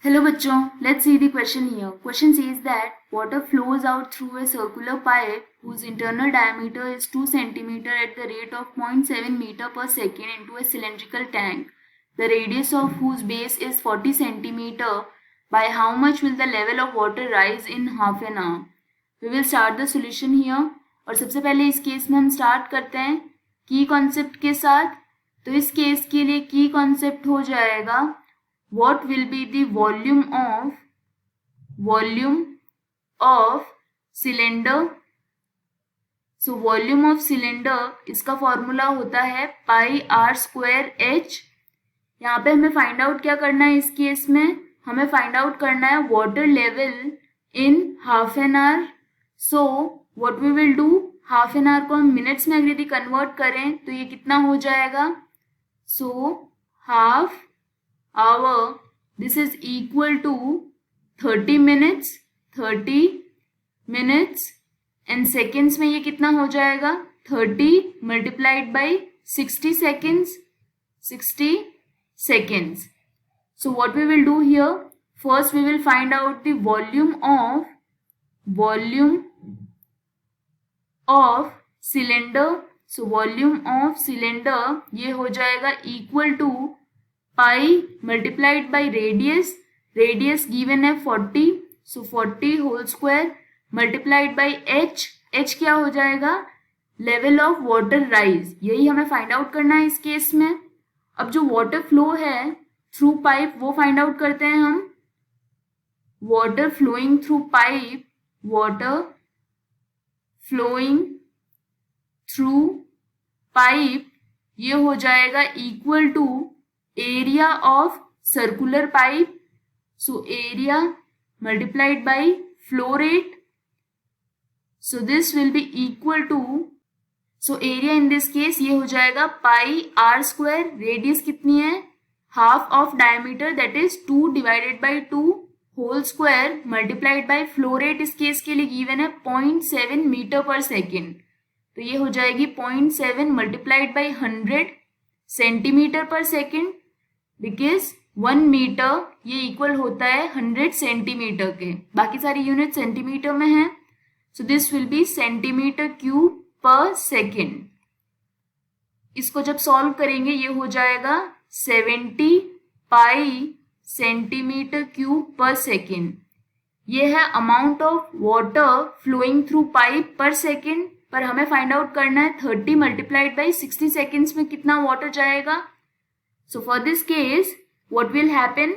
Hello bachchon, let's see the question here. Question says that water flows out through a circular pipe whose internal diameter is 2 cm at the rate of 0.7 meter per second into a cylindrical tank, the radius of whose base is 40 cm. By how much will the level of water rise in half an hour? We will start the solution here. और सबसे पहले इस case में हम start करते हैं की concept के साथ. तो इस केस के लिए की कॉन्सेप्ट हो जाएगा what will be the volume of cylinder. So volume of cylinder इसका फॉर्मूला होता है पाई आर स्क्वायर एच. यहाँ पे हमें फाइंड आउट क्या करना है, इस केस में हमें फाइंड आउट करना है water level in half an hour. So what we will do, half an hour को हम मिनट्स में अगर यदि कन्वर्ट करें तो ये कितना हो जाएगा. So half hour, this is equal to 30 minutes and seconds में ये कितना हो जाएगा 30 multiplied by 60 seconds. So what we will do here, first we will find out the volume of cylinder. So volume of cylinder ये हो जाएगा equal to pi multiplied by radius given है 40, सो 40 whole square multiplied by H क्या हो जाएगा level of water rise. यही हमें फाइंड आउट करना है इस केस में. अब जो वाटर फ्लो है थ्रू पाइप वो फाइंड आउट करते हैं हम. वाटर फ्लोइंग थ्रू पाइप ये हो जाएगा equal to area of circular pipe, so area multiplied by flow rate, so this will be equal to, so area in this case ये हो जाएगा पाई आर स्क्वायर, रेडियस कितनी है half of diameter that is 2 divided by 2 whole square multiplied by flow rate इस case के लिए given है 0.7 metre पर सेकेंड. तो ये हो जाएगी 0.7 मल्टीप्लाइड बाई 100 सेंटीमीटर पर सेकेंड, बिकॉज 1 मीटर ये इक्वल होता है 100 सेंटीमीटर के, बाकी सारी यूनिट सेंटीमीटर में है. So this will be centimeter cube per second. इसको जब सॉल्व करेंगे ये हो जाएगा 70 pi centimeter cube per second. ये है amount of water flowing through pipe per second, पर हमें फाइंड आउट करना है 30 मल्टीप्लाइड बाई 60 सेकेंड्स में कितना वाटर जाएगा. So for this case what will happen,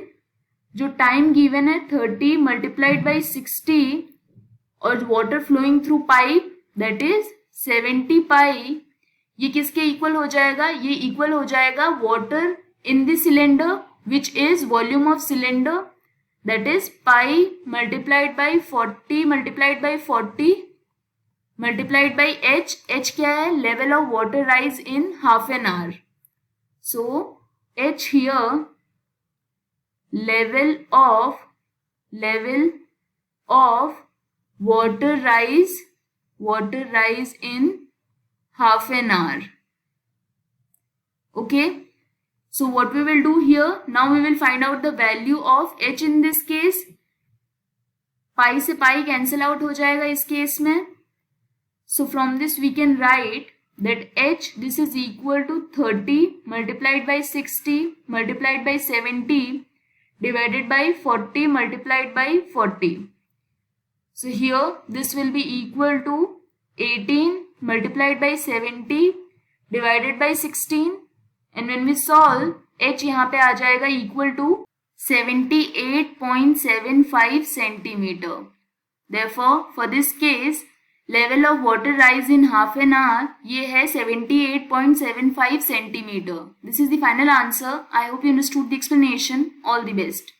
जो टाइम गिवन है 30 मल्टीप्लाइड बाई 60 और water flowing through pipe that is 70 pi, ये किसके इक्वल हो जाएगा, ये इक्वल हो जाएगा water in the cylinder which is volume of cylinder that is pi multiplied by 40 multiplied by 40 multiplied by H क्या है level of water rise in half an hour. So H here level of water rise in half an hour. Okay, so what we will do here, now we will find out the value of H in this case. पाई से pi cancel out हो जाएगा इस case में. So from this we can write that H, this is equal to 30 multiplied by 60 multiplied by 70 divided by 40 multiplied by 40. So here this will be equal to 18 multiplied by 70 divided by 16, and when we solve H यहाँ पे आ जाएगा equal to 78.75 centimeter. Therefore for this case level of water rise in half an our ये है 78.75 centimetre. This is the final answer. I hope you understood the explanation. All the best.